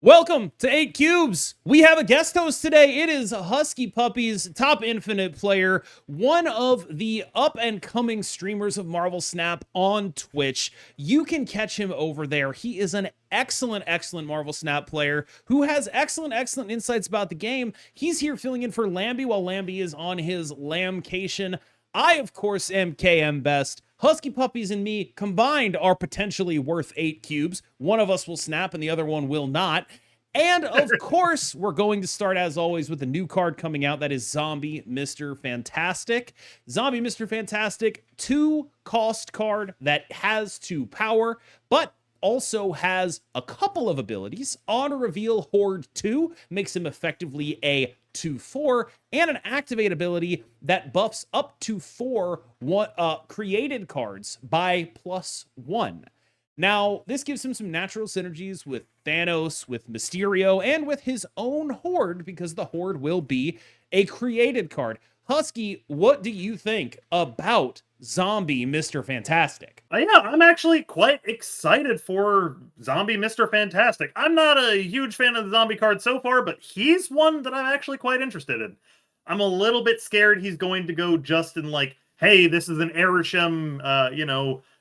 Welcome to 8 Cubes. We have a guest host today. It is HuskyPuppies, top infinite player, one of the up-and-coming streamers of Marvel Snap on Twitch. You can catch him over there. He is an excellent Marvel Snap player who has excellent insights about the game. He's here filling in for Lambie while Lambie is on his lamcation. I, of course, am KMBest. HuskyPuppies and me combined are potentially worth 8 cubes. One of us will snap and the other one will not. And of course, we're going to start, as always, with a new card coming out. That is Zombie Mr. Fantastic. Zombie Mr. Fantastic, 2-cost card that has 2 power, but also has a couple of abilities. On reveal, Horde 2 makes him effectively a 2/4, and an activate ability that buffs up to 4 created cards by +1. Now, this gives him some natural synergies with Thanos, with Mysterio, and with his own Horde, because the Horde will be a created card. Husky, what do you think about Zombie Mr. Fantastic? Yeah, I'm actually quite excited for Zombie Mr. Fantastic. I'm not a huge fan of the zombie card so far, but he's one that I'm actually quite interested in. I'm a little bit scared he's going to go just in like, hey, this is an Arishem,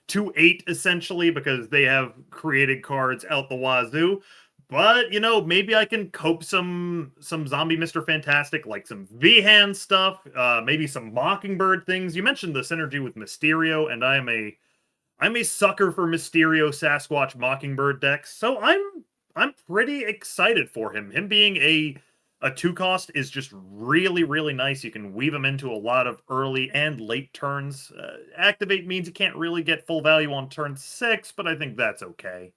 2/8 essentially, because they have created cards out the wazoo. But, maybe I can cope some Zombie Mr. Fantastic, like some V-Hand stuff, maybe some Mockingbird things. You mentioned the synergy with Mysterio, and I'm a sucker for Mysterio Sasquatch Mockingbird decks, so I'm pretty excited for him. Him being a 2-cost is just really nice. You can weave him into a lot of early and late turns. Activate means you can't really get full value on turn 6, but I think that's okay.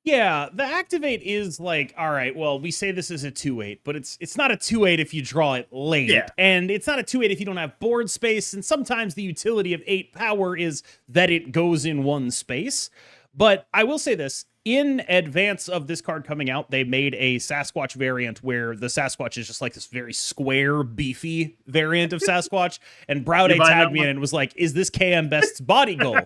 Yeah, the activate is like, all right, well, we say this is a 2/8, but it's not a 2/8 if you draw it late. Yeah. And it's not a 2/8 if you don't have board space, and sometimes the utility of 8 power is that it goes in one space. But I will say this, in advance of this card coming out, they made a Sasquatch variant where the Sasquatch is just like this very square, beefy variant of Sasquatch, and Browday tagged me in and was like, is this KMBest's body goal?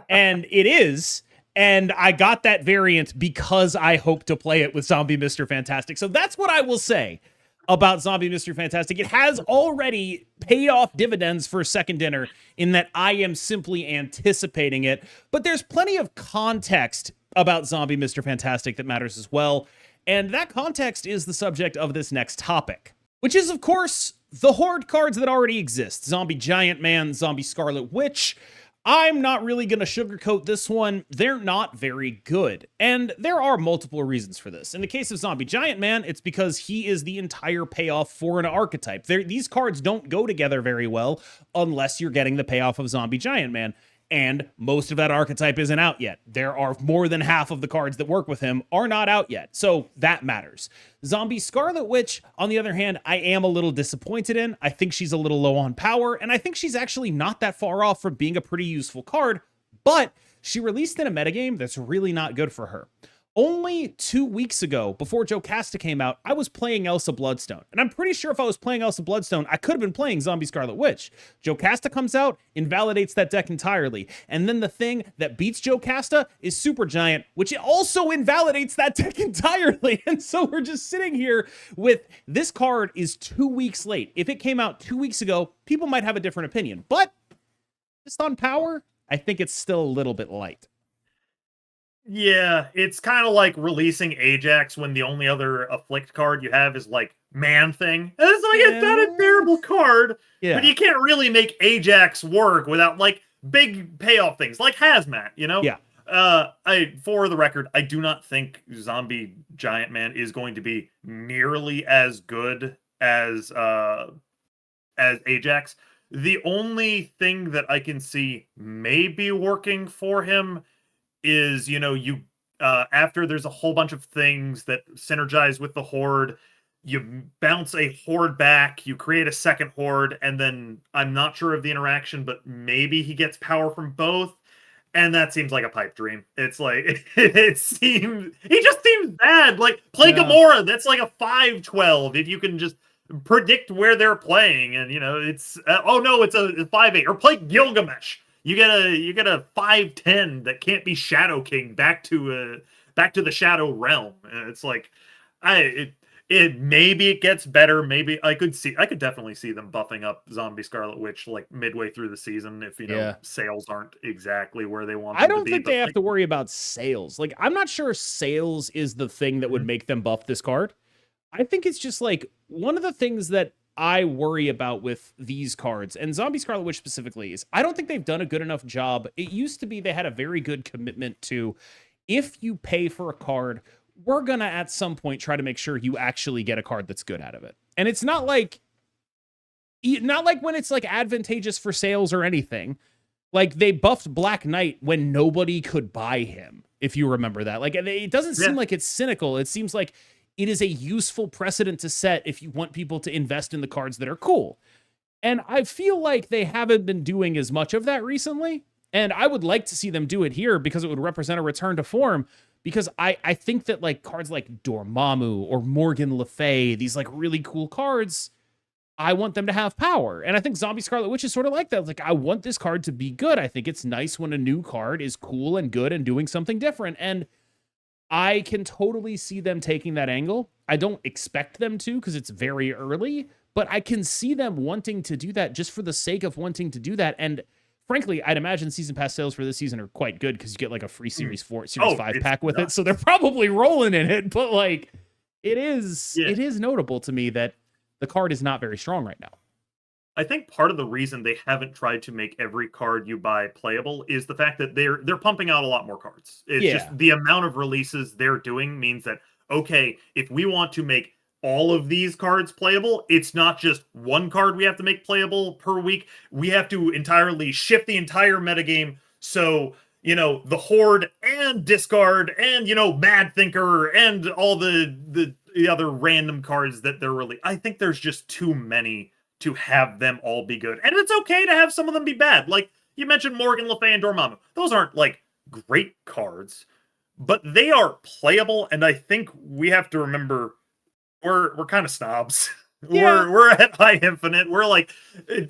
And it is. And I got that variant because I hope to play it with Zombie Mr. Fantastic. So that's what I will say about Zombie Mr. Fantastic. It has already paid off dividends for Second Dinner in that I am simply anticipating it. But there's plenty of context about Zombie Mr. Fantastic that matters as well. And that context is the subject of this next topic, which is, of course, the Horde cards that already exist. Zombie Giant Man, Zombie Scarlet Witch. I'm not really going to sugarcoat this one. They're not very good. And there are multiple reasons for this. In the case of Zombie Giant Man, it's because he is the entire payoff for an archetype. These cards don't go together very well unless you're getting the payoff of Zombie Giant Man. And most of that archetype isn't out yet. There are more than half of the cards that work with him are not out yet. So that matters. Zombie Scarlet Witch, on the other hand, I am a little disappointed in. I think she's a little low on power, and I think she's actually not that far off from being a pretty useful card, but she released in a metagame that's really not good for her. Only 2 weeks ago, before Jocasta came out, I was playing Elsa Bloodstone. And I'm pretty sure if I was playing Elsa Bloodstone, I could have been playing Zombie Scarlet Witch. Jocasta comes out, invalidates that deck entirely. And then the thing that beats Jocasta is Supergiant, which also invalidates that deck entirely. And so we're just sitting here with this card is 2 weeks late. If it came out 2 weeks ago, people might have a different opinion. But just on power, I think it's still a little bit light. Yeah, it's kind of like releasing Ajax when the only other Afflict card you have is like Man-Thing. And it's like, It's not a terrible card, but you can't really make Ajax work without like big payoff things like Hazmat, Yeah. For the record, I do not think Zombie Giant Man is going to be nearly as good as Ajax. The only thing that I can see maybe working for him is, after there's a whole bunch of things that synergize with the Horde, you bounce a Horde back, you create a second Horde, and then I'm not sure of the interaction, but maybe he gets power from both, and that seems like a pipe dream. It's like, he just seems bad. Like, play Gamora, that's like a 5/12, if you can just predict where they're playing, and, it's, it's a 5/8, or play Gilgamesh. You get a 5/10 that can't be Shadow King back to back to the Shadow Realm. And it's like, it maybe it gets better. Maybe I could definitely see them buffing up Zombie Scarlet Witch like midway through the season if sales aren't exactly where they want them to be. I don't think they have to worry about sales. Like, I'm not sure sales is the thing that would make them buff this card. I think it's just like one of the things that I worry about with these cards, and Zombie Scarlet Witch specifically, is I don't think they've done a good enough job. It used to be they had a very good commitment to, if you pay for a card, we're going to at some point try to make sure you actually get a card that's good out of it. And it's not like when it's like advantageous for sales or anything. Like, they buffed Black Knight when nobody could buy him, if you remember that. Like, it doesn't seem like it's cynical. It seems like it is a useful precedent to set if you want people to invest in the cards that are cool. And I feel like they haven't been doing as much of that recently. And I would like to see them do it here because it would represent a return to form. Because I think that like cards like Dormammu or Morgan Le Fay, these like really cool cards, I want them to have power. And I think Zombie Scarlet Witch is sort of like that. Like, I want this card to be good. I think it's nice when a new card is cool and good and doing something different. And I can totally see them taking that angle. I don't expect them to because it's very early, but I can see them wanting to do that just for the sake of wanting to do that. And frankly, I'd imagine season pass sales for this season are quite good because you get like a free Series 4, Series 5 pack with it. So they're probably rolling in it, but like it is notable to me that the card is not very strong right now. I think part of the reason they haven't tried to make every card you buy playable is the fact that they're pumping out a lot more cards. It's just the amount of releases they're doing means that, okay, if we want to make all of these cards playable, it's not just one card we have to make playable per week. We have to entirely shift the entire metagame. So, the Horde and Discard and, Mad Thinker and all the other random cards that they're really, I think there's just too many to have them all be good. And it's okay to have some of them be bad. Like, you mentioned Morgan Le Fay and Dormammu. Those aren't, like, great cards, but they are playable, and I think we have to remember we're kind of snobs. Yeah. We're at High Infinite. We're like,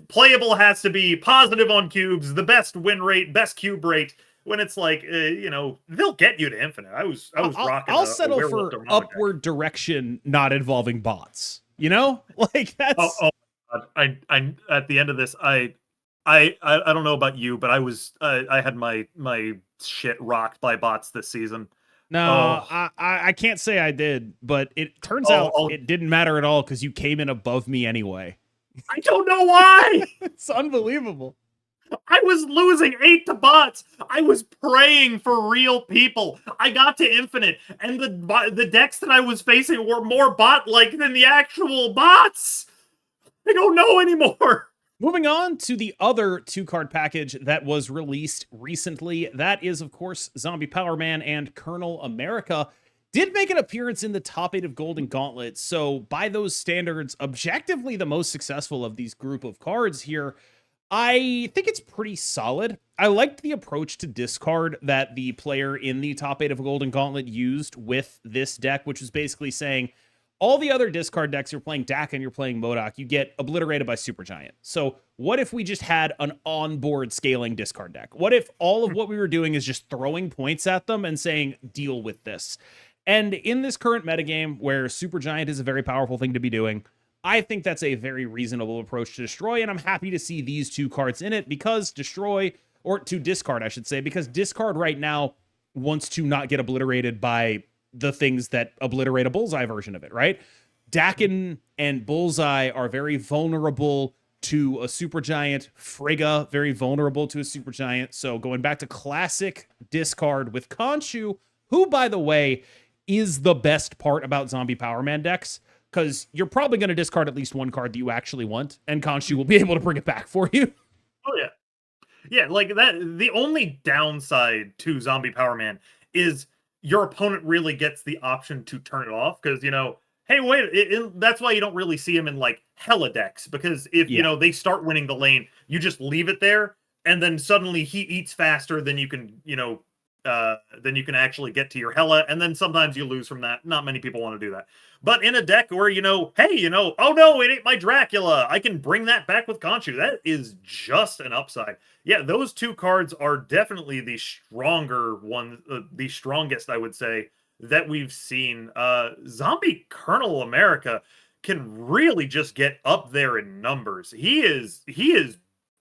playable has to be positive on cubes, the best win rate, best cube rate. When it's like, they'll get you to Infinite. I was rocking. I'll settle for upward direction, not involving bots. Like that's. I at the end of this, I don't know about you, but I had my shit rocked by bots this season. No, I can't say I did, but it turns out it didn't matter at all because you came in above me anyway. I don't know why. It's unbelievable. I was losing 8 to bots. I was praying for real people. I got to Infinite, and the decks that I was facing were more bot-like than the actual bots. I don't know anymore. Moving on to the other 2-card package that was released recently. That is, of course, Zombie Power Man and Colonel America did make an appearance in the top 8 of Golden Gauntlet. So by those standards, objectively the most successful of these group of cards here. I think it's pretty solid. I liked the approach to discard that the player in the top 8 of Golden Gauntlet used with this deck, which was basically saying, all the other discard decks, you're playing Dak and you're playing MODOK, you get obliterated by Supergiant. So what if we just had an onboard scaling discard deck? What if all of what we were doing is just throwing points at them and saying, deal with this? And in this current metagame where Supergiant is a very powerful thing to be doing, I think that's a very reasonable approach to destroy, and I'm happy to see these 2 cards in it because to discard, I should say, because discard right now wants to not get obliterated by the things that obliterate a Bullseye version of it, right? Dakin and Bullseye are very vulnerable to a Supergiant. Frigga, very vulnerable to a Supergiant. So going back to classic discard with Khonshu, who, by the way, is the best part about Zombie Power Man decks, because you're probably going to discard at least one card that you actually want, and Khonshu will be able to bring it back for you. Oh, yeah. Yeah, like that. The only downside to Zombie Power Man is your opponent really gets the option to turn it off because, hey, wait, that's why you don't really see him in like hella decks, because if, they start winning the lane, you just leave it there and then suddenly he eats faster than you can, then you can actually get to your Hela, and then sometimes you lose from that. Not many people want to do that. But in a deck where, hey, oh no, it ain't my Dracula, I can bring that back with Khonshu. That is just an upside. Yeah, those 2 cards are definitely the stronger one, the strongest, I would say, that we've seen. Zombie Colonel America can really just get up there in numbers. He is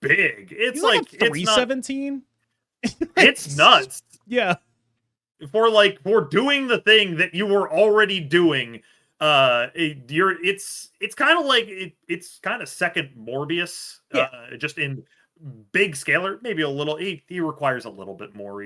big. It's He's like like a it's not 317. it's nuts. Yeah. For doing the thing that you were already doing. It's kind of like it's kind of second Morbius, Yeah. just in big scalar, maybe a little. He requires a little bit more,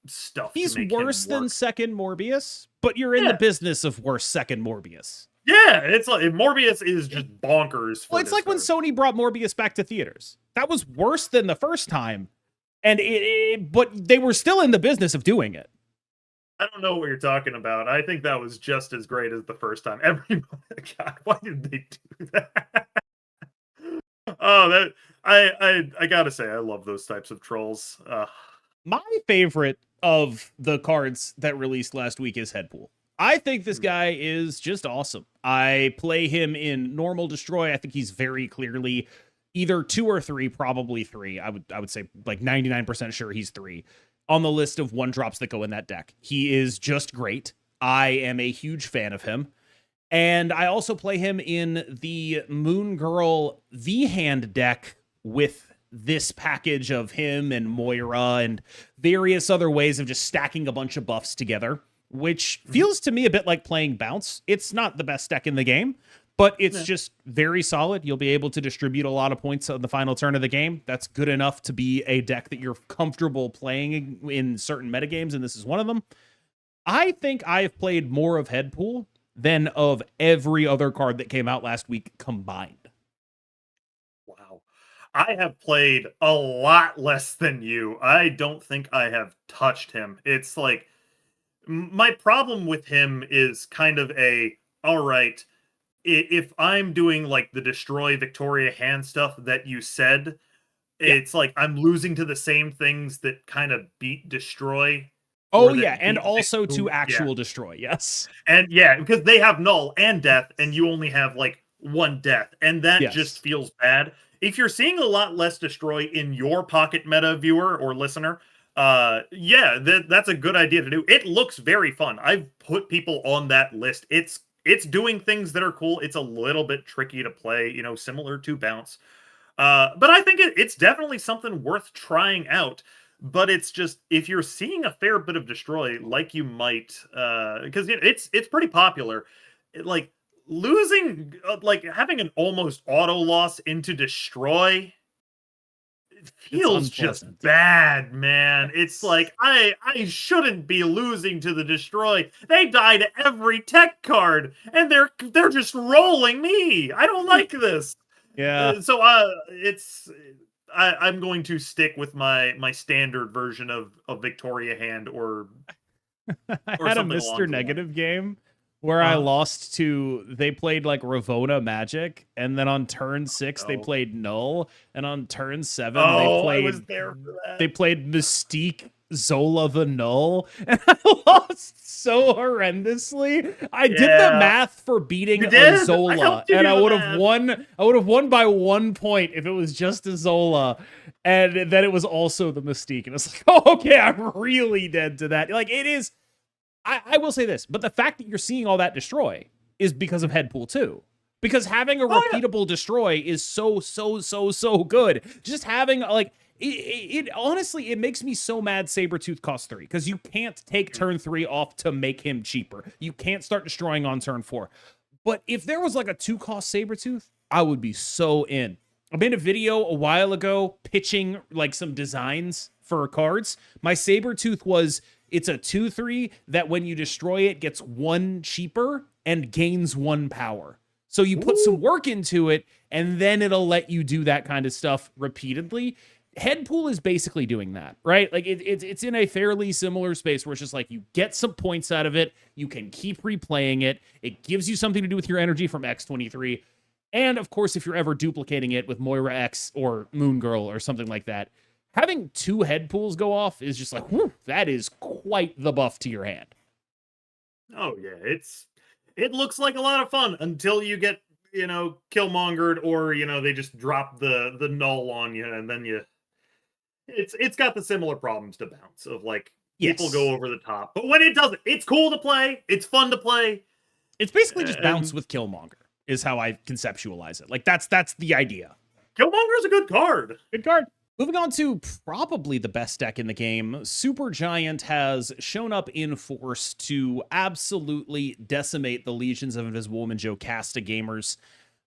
stuff. He's to make worse him work. than second Morbius, but you're in the business of worse second Morbius. Yeah, it's like Morbius is just bonkers. Well, it's like when Sony brought Morbius back to theaters. That was worse than the first time, and but they were still in the business of doing it. I don't know what you're talking about. I think that was just as great as the first time. Everybody, God, why did they do that? Oh, that I gotta say, I love those types of trolls. My favorite of the cards that released last week is Headpool. I think this guy is just awesome. I play him in normal destroy. I think he's very clearly either 2 or 3, probably 3. I would say like 99% sure he's 3 on the list of 1-drops that go in that deck. He is just great. I am a huge fan of him. And I also play him in the Moon Girl V-Hand deck with this package of him and Moira and various other ways of just stacking a bunch of buffs together, which feels to me a bit like playing Bounce. It's not the best deck in the game, but it's just very solid. You'll be able to distribute a lot of points on the final turn of the game. That's good enough to be a deck that you're comfortable playing in certain metagames, and this is one of them. I think I've played more of Headpool than of every other card that came out last week combined. Wow. I have played a lot less than you. I don't think I have touched him. It's like, my problem with him is kind of all right, if I'm doing like the destroy Victoria hand stuff that you said, it's like I'm losing to the same things that kind of beat destroy. Oh yeah, and also to actual destroy, yes. And because they have null and death, and you only have like 1 death, and that just feels bad. If you're seeing a lot less destroy in your pocket meta, viewer or listener, that's a good idea to do. It looks very fun. I've put people on that list. It's doing things that are cool. It's a little bit tricky to play, similar to Bounce. But I think it's definitely something worth trying out. But it's just, if you're seeing a fair bit of destroy, like you might, because it's pretty popular, like losing, like having an almost auto loss into destroy, it feels just bad, man. It's like I shouldn't be losing to the destroy. They die to every tech card, and they're just rolling me. I don't like this. Yeah. So I'm going to stick with my standard version of Victoria hand or I had a Mr. Negative game where I lost to, they played like Ravona Magic, and then on turn 6 they played Null, and on turn 7 I was there for that. They played Mystique Zola the Null, and I lost so horrendously. I did the math for beating a Zola, and I would have won. I would have won by 1 point if it was just a Zola, and then it was also the Mystique, and it's like, oh, okay, I'm really dead to that. Like, it is. I will say this, but the fact that you're seeing all that destroy is because of Headpool too. Because having a repeatable destroy is so good. Just having like it honestly, it makes me so mad Sabretooth costs 3, because you can't take turn 3 off to make him cheaper. You can't start destroying on turn 4. But if there was like a 2-cost Sabretooth, I would be so in. I made a video a while ago pitching like some designs for cards. My Sabretooth was, it's a 2/3 that when you destroy it gets 1 cheaper and gains 1 power. So you put some work into it, and then it'll let you do that kind of stuff repeatedly. Headpool is basically doing that, right? Like it's in a fairly similar space where it's just like you get some points out of it, you can keep replaying it, it gives you something to do with your energy from X23, and of course, if you're ever duplicating it with Moira X or Moon Girl or something like that, having 2 Headpools go off is just like, whew, that is quite the buff to your hand. Oh yeah, it looks like a lot of fun until you get, killmongered, or they just drop the null on you, and then it's got the similar problems to Bounce of like People Yes. go over the top. But when it doesn't, it's cool to play. It's fun to play. It's basically just bounce with Killmonger is how I conceptualize it. Like that's the idea. Killmonger's a good card. Good card. Moving on to probably the best deck in the game, Supergiant has shown up in force to absolutely decimate the legions of Invisible Woman Jocasta gamers.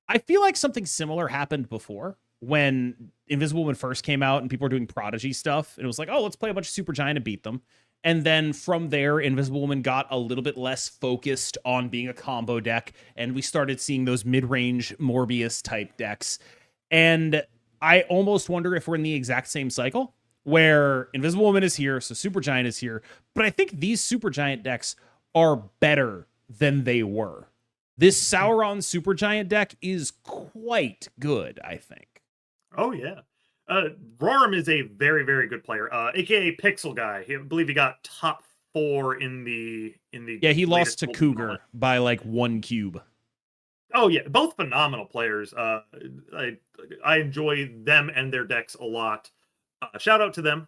I feel like something similar happened before when Invisible Woman first came out and people were doing Prodigy stuff. And it was like, oh, let's play a bunch of Supergiant and beat them. And then from there, Invisible Woman got a little bit less focused on being a combo deck. And we started seeing those mid-range Morbius type decks. And I almost wonder if we're in the exact same cycle where Invisible Woman is here, so Supergiant is here. But I think these Supergiant decks are better than they were. This Sauron Supergiant deck is quite good, I think. Oh, yeah. Roram is a very, very good player, aka Pixel Guy. I believe he got top 4 in the. Yeah, he lost to Cougar by like 1 cube. Oh yeah, both phenomenal players. I enjoy them and their decks a lot. Shout out to them.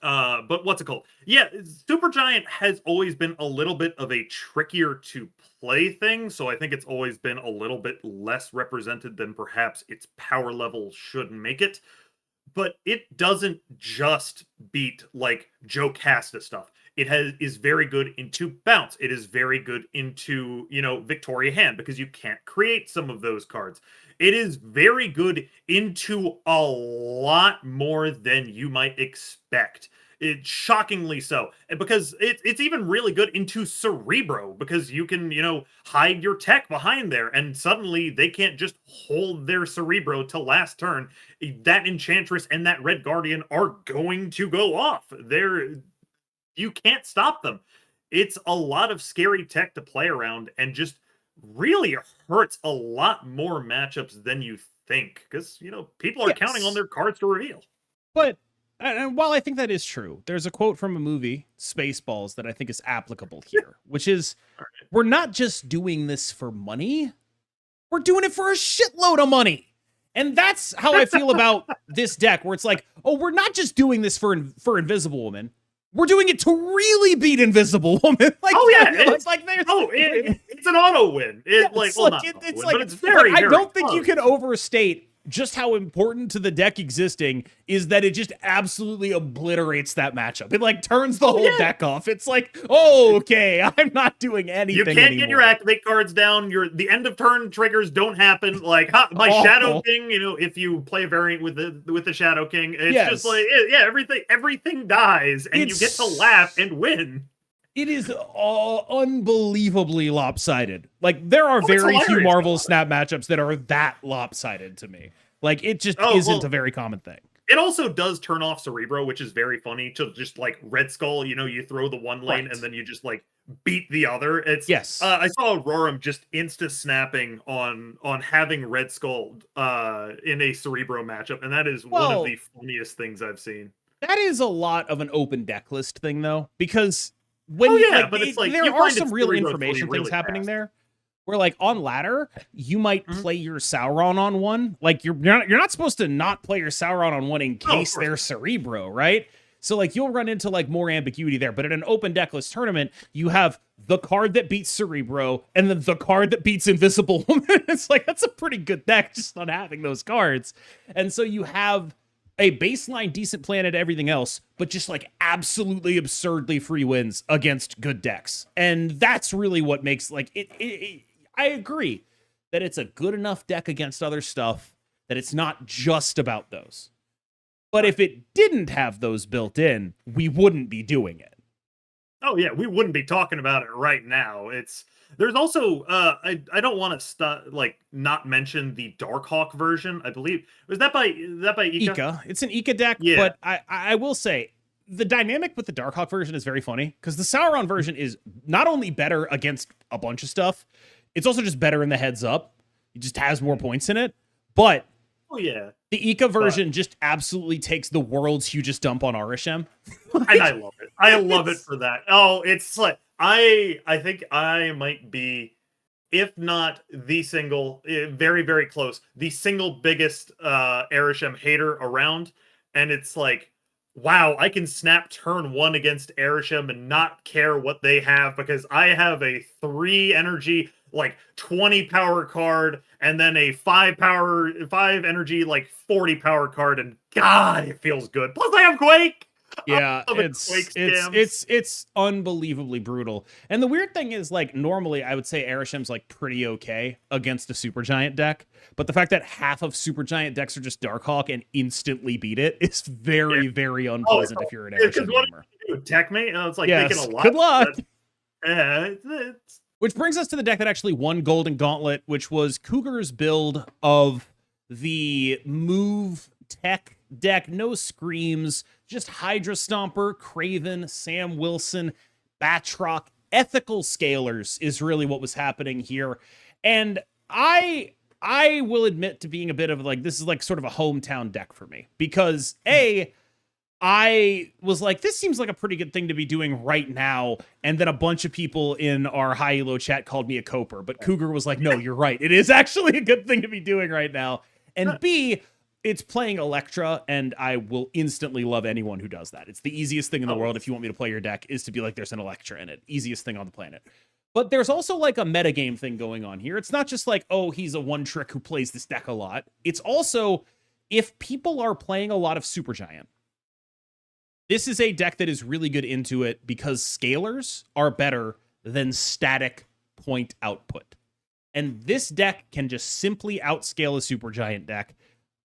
But what's it called? Yeah, Supergiant has always been a little bit of a trickier to play thing, so I think it's always been a little bit less represented than perhaps its power level should make it. But it doesn't just beat like Jocasta stuff. It is very good into bounce. It is very good into, Victoria Hand, because you can't create some of those cards. It is very good into a lot more than you might expect. It's shockingly so. And because it's even really good into Cerebro, because you can, hide your tech behind there, and suddenly they can't just hold their Cerebro till last turn. That Enchantress and that Red Guardian are going to go off. You can't stop them. It's a lot of scary tech to play around, and just really hurts a lot more matchups than you think, because people are counting on their cards to reveal. But and while I think that is true, there's a quote from a movie, Spaceballs, that I think is applicable here, which is, we're not just doing this for money, we're doing it for a shitload of money. And that's how I feel about this deck, where it's like, oh, we're not just doing this for Invisible Woman, we're doing it to really beat Invisible Woman. Like, oh yeah, it's like there's it's an auto win. It's very. I don't think you can overstate just how important to the deck existing is that it just absolutely obliterates that matchup. It like turns the whole deck off. It's like, oh, okay, I'm not doing anything. You can't get your activate cards down. The end of turn triggers don't happen. Like my Shadow King, if you play a variant with the Shadow King, it's just like everything dies, and you get to laugh and win. It is unbelievably lopsided. Like, there are very few Marvel Snap matchups that are that lopsided to me. Like, it just isn't a very common thing. It also does turn off Cerebro, which is very funny, to just, like, Red Skull, you throw the one lane and then you just, like, beat the other. It's I saw Roram just insta-snapping on having Red Skull in a Cerebro matchup, and that is one of the funniest things I've seen. That is a lot of an open deck list thing, though, because but it's like there are some real information things happening there, where like on ladder you might play your Sauron on one. Like you're not supposed to not play your Sauron on one in case they're Cerebro, right? So like you'll run into like more ambiguity there. But in an open deck list tournament, you have the card that beats Cerebro and then the card that beats Invisible Woman. It's like, that's a pretty good deck just on having those cards. And so you have a baseline decent plan at everything else, but just like absolutely absurdly free wins against good decks. And that's really what makes like it I agree that it's a good enough deck against other stuff that it's not just about those. But if it didn't have those built in, we wouldn't be doing it. Oh yeah, we wouldn't be talking about it right now. There's also I don't want to not mention the Darkhawk version. I believe was that by Ika? It's an Ika deck, but I will say the dynamic with the Darkhawk version is very funny, because the Sauron version is not only better against a bunch of stuff, it's also just better in the heads up. It just has more points in it. But the Ika version just absolutely takes the world's hugest dump on Arishem. And I love it. I love it for that. Oh, it's like I think I might be, if not the single, very, very close, the single biggest Arishem hater around. And it's like, wow, I can snap turn 1 against Erisham and not care what they have because I have a 3 energy, like 20 power card, and then a 5 energy, like 40 power card, and God, it feels good. Plus, I have Quake. Yeah, Oh, the Quake scams. it's unbelievably brutal. And the weird thing is, like, normally I would say Arisham's like pretty okay against a Supergiant deck, but the fact that half of Supergiant decks are just Darkhawk and instantly beat it is very, very unpleasant if you're an Arisham gamer. Tech me? It's like Yes, taking a lot. good luck. It's Which brings us to the deck that actually won Golden Gauntlet, which was Cougar's build of the move tech deck. No screams, just Hydra Stomper, Craven, Sam Wilson, Batroc, Ethical Scalers is really what was happening here. And I will admit to being a bit of like, this is like sort of a hometown deck for me because I was like, this seems like a pretty good thing to be doing right now. And then a bunch of people in our high elo chat called me a coper, but Cougar was like, no, you're right. It is actually a good thing to be doing right now. And B, it's playing Electra, and I will instantly love anyone who does that. It's the easiest thing in the world if you want me to play your deck, is to be like, there's an Electra in it. Easiest thing on the planet. But there's also like a metagame thing going on here. It's not just like, oh, he's a one trick who plays this deck a lot. It's also, if people are playing a lot of Supergiant, this is a deck that is really good into it because scalers are better than static point output. And this deck can just simply outscale a Supergiant deck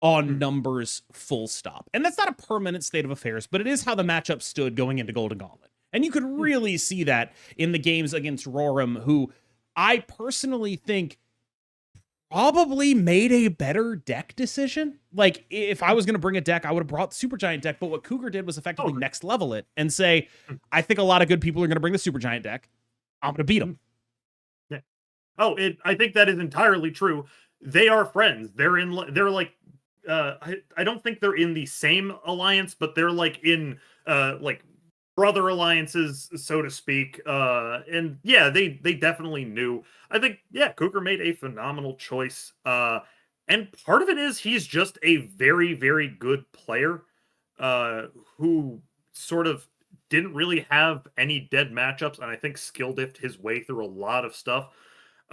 on numbers, full stop. And that's not a permanent state of affairs, but it is how the matchup stood going into Golden Gauntlet. And you could really see that in the games against Roram, who I personally think probably made a better deck decision. Like, if I was going to bring a deck, I would have brought the Supergiant deck, but what Cougar did was effectively next level it and say, I think a lot of good people are going to bring the Supergiant deck. I'm going to beat them. Yeah. Oh, I think that is entirely true. They are friends. They're like, I don't think they're in the same alliance, but they're like in like brother alliances, so to speak. And yeah, they definitely knew. I think, yeah, Cougar made a phenomenal choice. And part of it is he's just a very, very good player who sort of didn't really have any dead matchups, and I think skill diffed his way through a lot of stuff.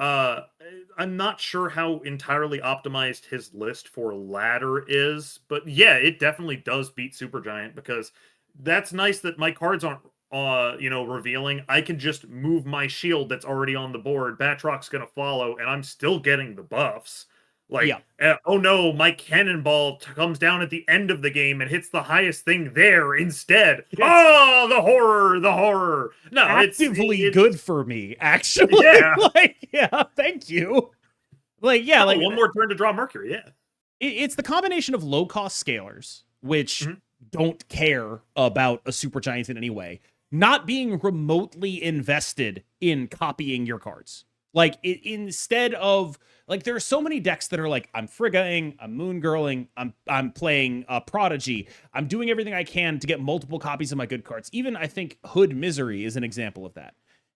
I'm not sure how entirely optimized his list for ladder is, but yeah, it definitely does beat Supergiant because that's nice that my cards aren't revealing. I can just move my shield that's already on the board. Batroc's gonna follow, and I'm still getting the buffs. Like, oh no, my cannonball comes down at the end of the game and hits the highest thing there instead. Oh, the horror. No, actively good for me, actually. Yeah. Like, yeah, thank you. Like, yeah, like one more turn to draw Mercury, yeah. It's the combination of low-cost scalers, which don't care about a Supergiant in any way, not being remotely invested in copying your cards. Like, instead of, like, there are so many decks that are like, I'm Friggaing, I'm Moongirling, I'm playing Prodigy, I'm doing everything I can to get multiple copies of my good cards. Even, I think, Hood Misery is an example of that.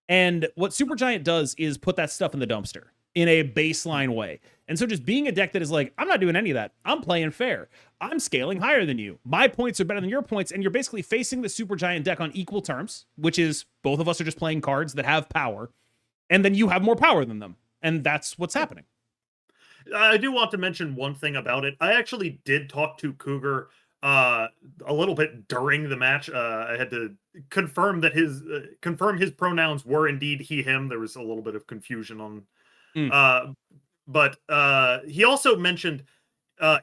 And what Supergiant does is put that stuff in the dumpster in a baseline way. And so just being a deck that is like, I'm not doing any of that. I'm playing fair. I'm scaling higher than you. My points are better than your points. And you're basically facing the Supergiant deck on equal terms, which is both of us are just playing cards that have power. And then you have more power than them. And that's what's happening. I do want to mention one thing about it. I actually did talk to Cougar a little bit during the match. I had to confirm that his pronouns were indeed he, him. There was a little bit of confusion on but he also mentioned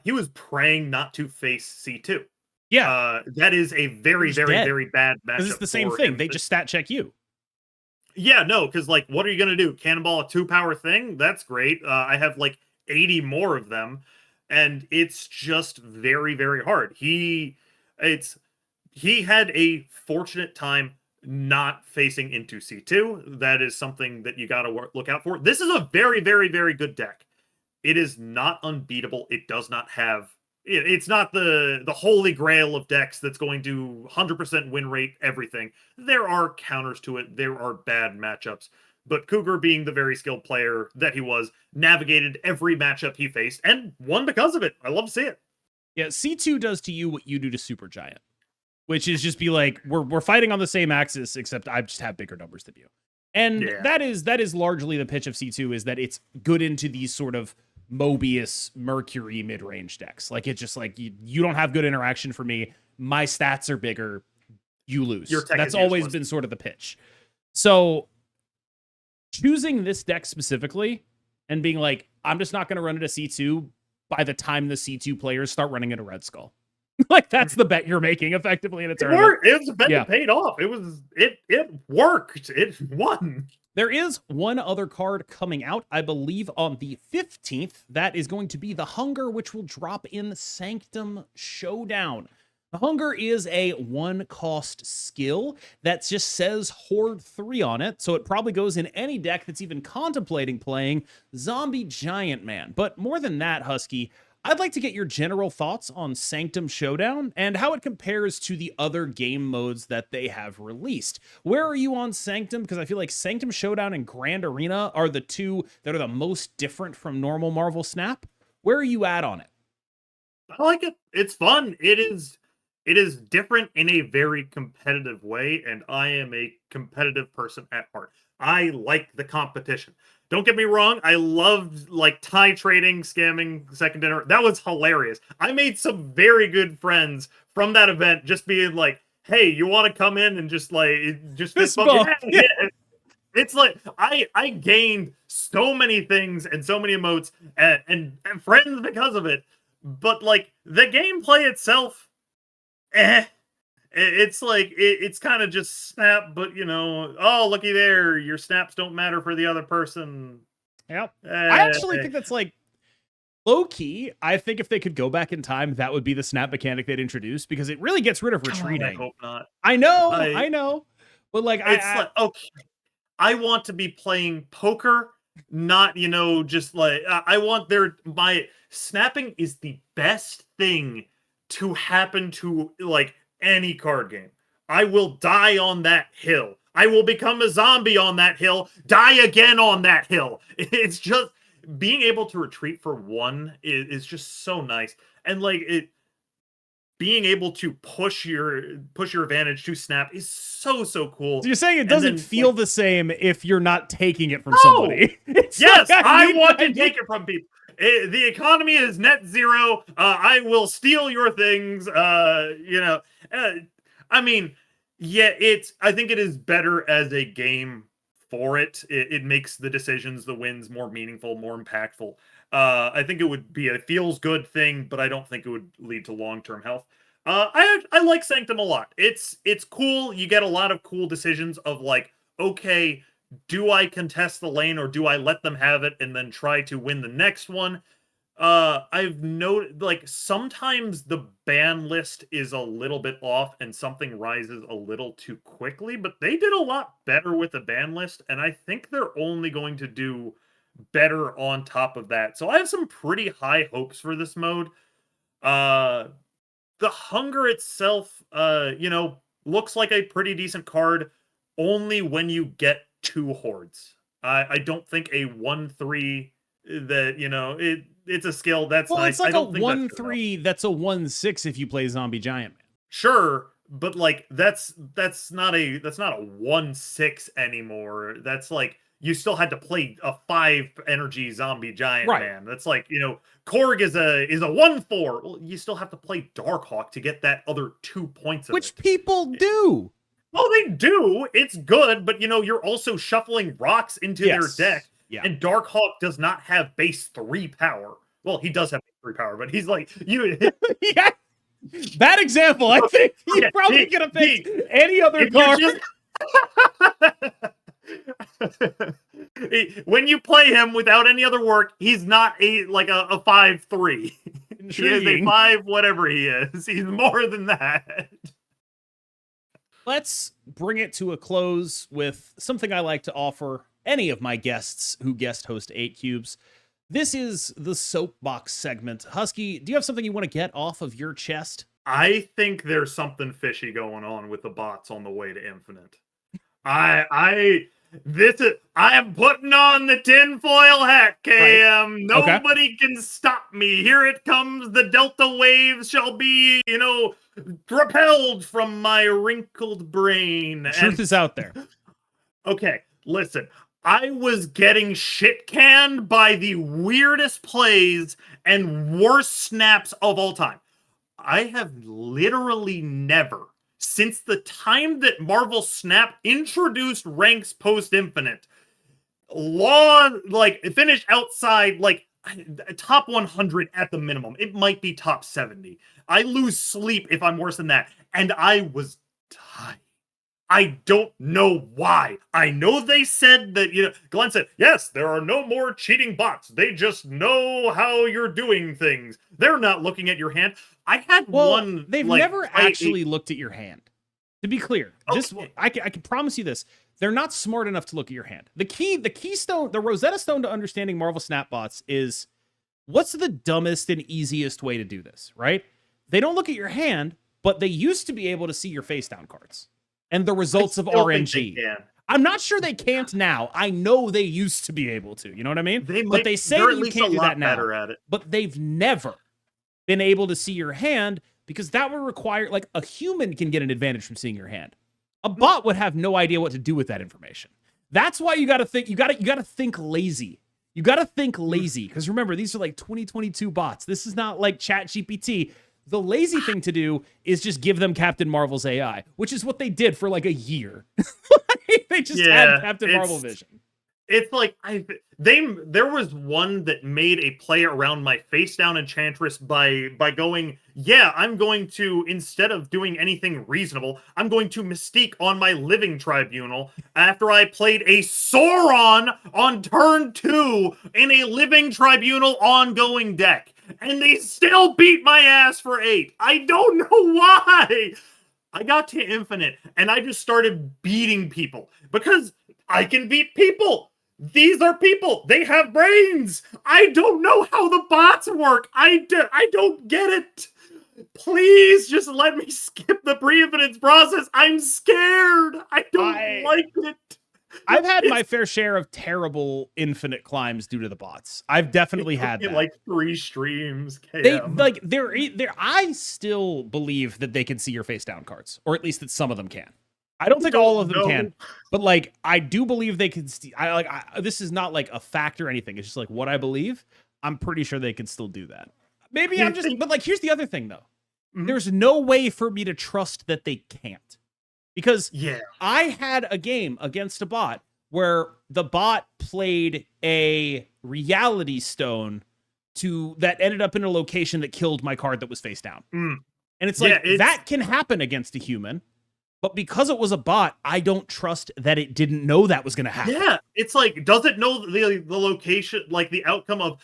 he was praying not to face C2. Yeah. That is a very, very, very bad matchup. This is the same thing. They just stat check you. Yeah, no, because like, what are you gonna do? Cannonball a 2-power thing? That's great. I have like 80 more of them, and it's just very, very hard. He had a fortunate time not facing into C2. That is something that you got to look out for. This is a very, very, very good deck. It is not unbeatable. It does not have. It's not the holy grail of decks that's going to 100% win rate everything. There are counters to it. There are bad matchups. But Cougar, being the very skilled player that he was, navigated every matchup he faced and won because of it. I love to see it. Yeah, C2 does to you what you do to Supergiant, which is just be like, we're fighting on the same axis, except I just have bigger numbers than you. And that is largely the pitch of C2, is that it's good into these sort of Mobius Mercury mid-range decks. Like, it's just like, you don't have good interaction for me. My stats are bigger. You lose. That's always been sort of the pitch. So choosing this deck specifically and being like, I'm just not going to run it a C2 by the time the C2 players start running it a Red Skull. Like, that's the bet you're making effectively in a tournament. It was a bet that paid off. It worked. It won. There is one other card coming out, I believe, on the 15th. That is going to be the Hunger, which will drop in Sanctum Showdown. The Hunger is a 1-cost skill that just says Horde 3 on it, so it probably goes in any deck that's even contemplating playing Zombie Giant Man. But more than that, Husky, I'd like to get your general thoughts on Sanctum Showdown and how it compares to the other game modes that they have released. Where are you on Sanctum? Because I feel like Sanctum Showdown and Grand Arena are the two that are the most different from normal Marvel Snap. Where are you at on it? I like it. It's fun. It is different in a very competitive way, and I am a competitive person at heart. I like the competition. Don't get me wrong, I loved like tie trading, scamming second dinner. That was hilarious. I made some very good friends from that event, just being like, hey, you want to come in and just fist bump? Yeah. It's like I gained so many things and so many emotes and friends because of it. But like the gameplay itself, it's like it's kind of just snap, but oh, looky there, your snaps don't matter for the other person. Yep. I actually think that's like low key. I think if they could go back in time, that would be the snap mechanic they'd introduce, because it really gets rid of retreating. I hope not. I know. But like, like, okay, I want to be playing poker, not just like I want my snapping is the best thing to happen to like any card game. I will die on that hill. I will become a zombie on that hill, die again on that hill. It's just being able to retreat for one is just so nice. And like being able to push your advantage to snap is so cool. So you're saying it doesn't feel the same if you're not taking it from somebody. Yes, like, I want to take it from people. The economy is net zero. I will steal your things. I mean, yeah, I think it is better as a game for it. It makes the decisions, the wins more meaningful, more impactful. I think it would be a feels good thing, but I don't think it would lead to long-term health. I like Sanctum a lot. It's cool. You get a lot of cool decisions of like, okay, do I contest the lane or do I let them have it and then try to win the next one? I've noted like sometimes the ban list is a little bit off and something rises a little too quickly, but they did a lot better with the ban list, and I think they're only going to do better on top of that. So I have some pretty high hopes for this mode. The Hunger itself, looks like a pretty decent card only when you get 2 hordes. I don't think a 1/3 that it's a skill that's nice. It's like a 1/3 that's a 1/6 if you play Zombie Giant Man. Sure, but like that's not a 1/6 anymore. That's like you still had to play a 5 energy Zombie Giant Man. That's like, Korg is a 1/4. Well, you still have to play Darkhawk to get that other 2 points of which people do. Oh, they do. It's good, but you're also shuffling rocks into their deck. Yeah. And Darkhawk does not have base 3 power. Well, he does have base 3 power, but he's like you. Yeah. Bad example. I think he's probably gonna pick any other card. When you play him without any other work, he's not a 5/3. He is a 5 whatever he is. He's more than that. Let's bring it to a close with something I like to offer any of my guests who guest host 8 Cubes. This is the Soapbox segment. Husky, do you have something you want to get off of your chest? I think there's something fishy going on with the bots on the way to Infinite. I I am putting on the tinfoil hat, KM. Right. Nobody can stop me. Here it comes. The delta waves shall be, repelled from my wrinkled brain. Truth is out there. Okay, listen. I was getting shit canned by the weirdest plays and worst snaps of all time. I have literally never, since the time that Marvel Snap introduced ranks post Infinite, finished outside top 100 at the minimum. It might be top 70. I lose sleep if I'm worse than that. And I was tired. I don't know why. I know they said that, Glenn said, yes, there are no more cheating bots. They just know how you're doing things. They're not looking at your hand. I had one. They've never actually looked at your hand. To be clear, I can promise you this. They're not smart enough to look at your hand. The keystone, the Rosetta Stone to understanding Marvel Snap bots is what's the dumbest and easiest way to do this, right? They don't look at your hand, but they used to be able to see your face down cards and the results of RNG. I'm not sure they can't now. I know they used to be able to. You know what I mean? But they say that you can't do that now. But they've never been able to see your hand because that would require, a human can get an advantage from seeing your hand. A bot would have no idea what to do with that information. That's why you got to think. You got to think lazy. You got to think lazy because remember, these are 2022 bots. This is not like ChatGPT. The lazy thing to do is just give them Captain Marvel's AI, which is what they did for a year. They just had Captain Marvel vision. It's there was one that made a play around my face down Enchantress by going, I'm going to, instead of doing anything reasonable, I'm going to Mystique on my Living Tribunal after I played a Sauron on turn 2 in a Living Tribunal ongoing deck. And they still beat my ass for 8. I don't know why. I got to Infinite and I just started beating people because I can beat people. These are people. They have brains. I don't know how the bots work. I don't get it. Please just let me skip the pre-infinite process. I'm scared. I don't like it. I've had my fair share of terrible infinite climbs due to the bots. I've definitely had that. 3 streams. KM. I still believe that they can see your face down cards, or at least that some of them can. I don't think all of them can, but I do believe they can. This is not a fact or anything. It's just what I believe. I'm pretty sure they can still do that. Maybe I'm just. But here's the other thing though. Mm-hmm. There's no way for me to trust that they can't. Because I had a game against a bot where the bot played a reality stone that ended up in a location that killed my card that was face down. And it's that can happen against a human, but because it was a bot, I don't trust that it didn't know that was going to happen. Yeah, it's does it know the location, the outcome of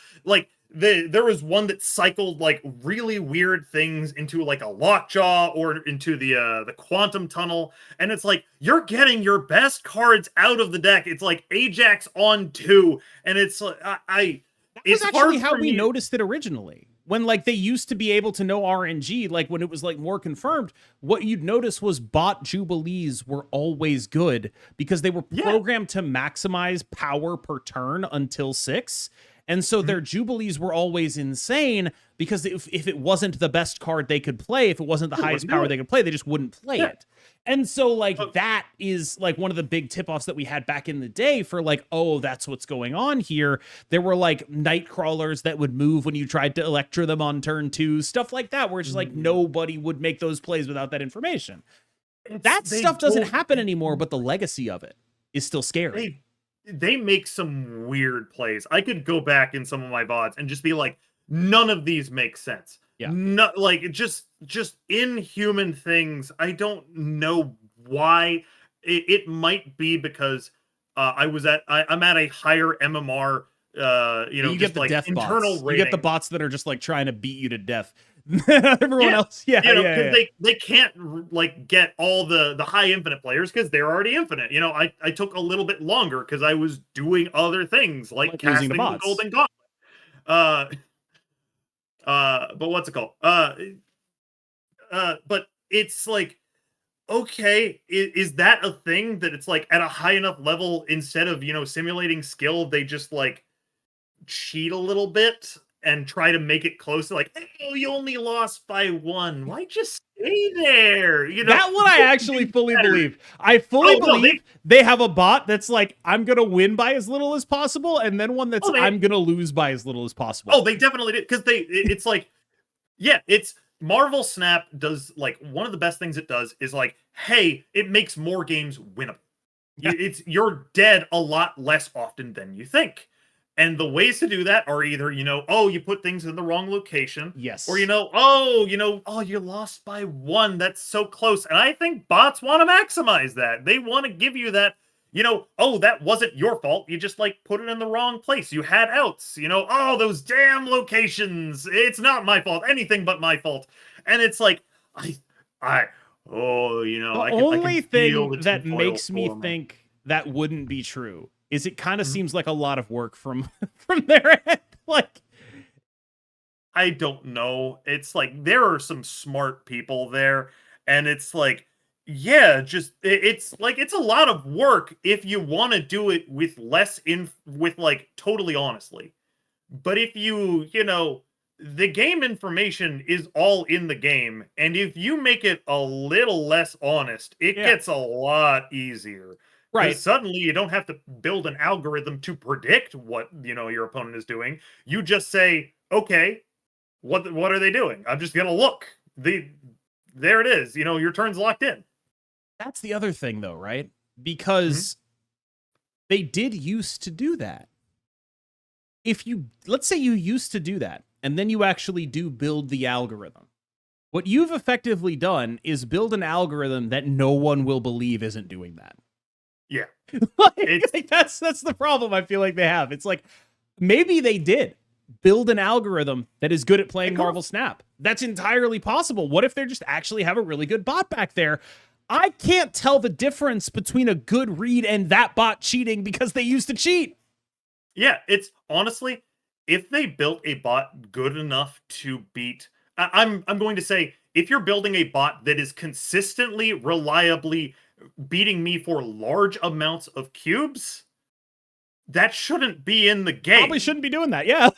there was one that cycled really weird things into a lockjaw or into the quantum tunnel, and it's you're getting your best cards out of the deck. It's Ajax on 2, and it's That's actually how we noticed it originally. When they used to be able to know RNG, when it was more confirmed, what you'd notice was bot Jubilees were always good because they were programmed to maximize power per turn until 6. And so their Jubilees were always insane because if it wasn't the best card they could play, if it wasn't the highest power they could play, they just wouldn't play it. And so that is one of the big tip-offs that we had back in the day for oh, that's what's going on here. There were night crawlers that would move when you tried to Electra them on turn 2, stuff like that, where it's just nobody would make those plays without that information. That stuff doesn't happen anymore, but the legacy of it is still scary. They make some weird plays. I could go back in some of my VODs and just be none of these make sense. Yeah. No, just inhuman things. I don't know why. It might be because I'm at a higher MMR. You get the death internal bots. rating. You get the bots that are just trying to beat you to death. Everyone else, because they can't get all the high infinite players because they're already infinite. I took a little bit longer because I was doing other things like casting the Golden Gauntlet. But what's it called? But it's okay, is that a thing that it's like at a high enough level, instead of, simulating skill, they just like cheat a little bit and try to make it close to like, oh, you only lost by 1. Why just stay there? That one I actually fully believe. I fully believe they have a bot that's like, I'm going to win by as little as possible, and then one that's I'm going to lose by as little as possible. Oh, they definitely did, because it's like, yeah, it's Marvel Snap does, like, one of the best things it does is like, hey, it makes more games winnable. You're dead a lot less often than you think. And the ways to do that are either, you put things in the wrong location. Yes. Or, you lost by 1. That's so close. And I think bots want to maximize that. They want to give you that, that wasn't your fault. You just, like, put it in the wrong place. You had outs, those damn locations. It's not my fault. Anything but my fault. And it's like, the only thing that makes me think that wouldn't be true is it kind of seems like a lot of work from their end. Like, I don't know. It's like there are some smart people there, and it's like, yeah, it's like it's a lot of work if you want to do it with totally honestly. But if the game information is all in the game, and if you make it a little less honest, it gets a lot easier. Right. Suddenly you don't have to build an algorithm to predict what, your opponent is doing. You just say, okay, what are they doing? I'm just going to look. There it is. Your turn's locked in. That's the other thing though, right? Because they did used to do that. Let's say you used to do that, and then you actually do build the algorithm. What you've effectively done is build an algorithm that no one will believe isn't doing that. Yeah. That's the problem I feel like they have. It's like, maybe they did build an algorithm that is good at playing Marvel Snap. That's entirely possible. What if they just actually have a really good bot back there? I can't tell the difference between a good read and that bot cheating because they used to cheat. Yeah, it's honestly, if they built a bot good enough to beat, I'm going to say, if you're building a bot that is consistently, reliably beating me for large amounts of cubes, that shouldn't be in the game. Probably shouldn't be doing that. Yeah,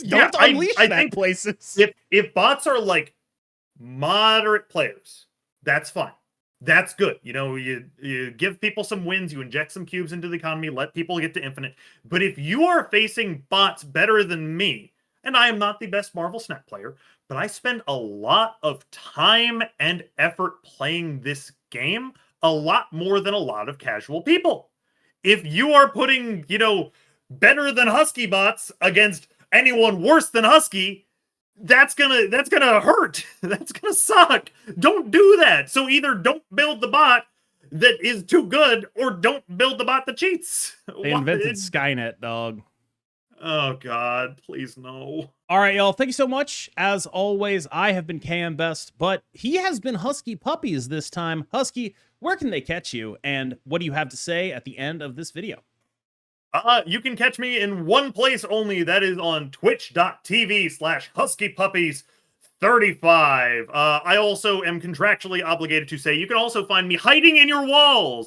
don't unleash that in places. If bots are like moderate players, that's fine. That's good. You give people some wins, you inject some cubes into the economy, let people get to infinite. But if you are facing bots better than me, and I am not the best Marvel Snap player, but I spend a lot of time and effort playing this game, a lot more than a lot of casual people. If you are putting, better than Husky bots against anyone worse than Husky, that's gonna hurt. That's gonna suck. Don't do that. So either don't build the bot that is too good, or don't build the bot that cheats. They invented Skynet, dog. Oh God, please no. All right, y'all. Thank you so much. As always, I have been KMBest, but he has been HuskyPuppies this time. Husky, where can they catch you, and what do you have to say at the end of this video? You can catch me in one place only. That is on twitch.tv/HuskyPuppies35. I also am contractually obligated to say you can also find me hiding in your walls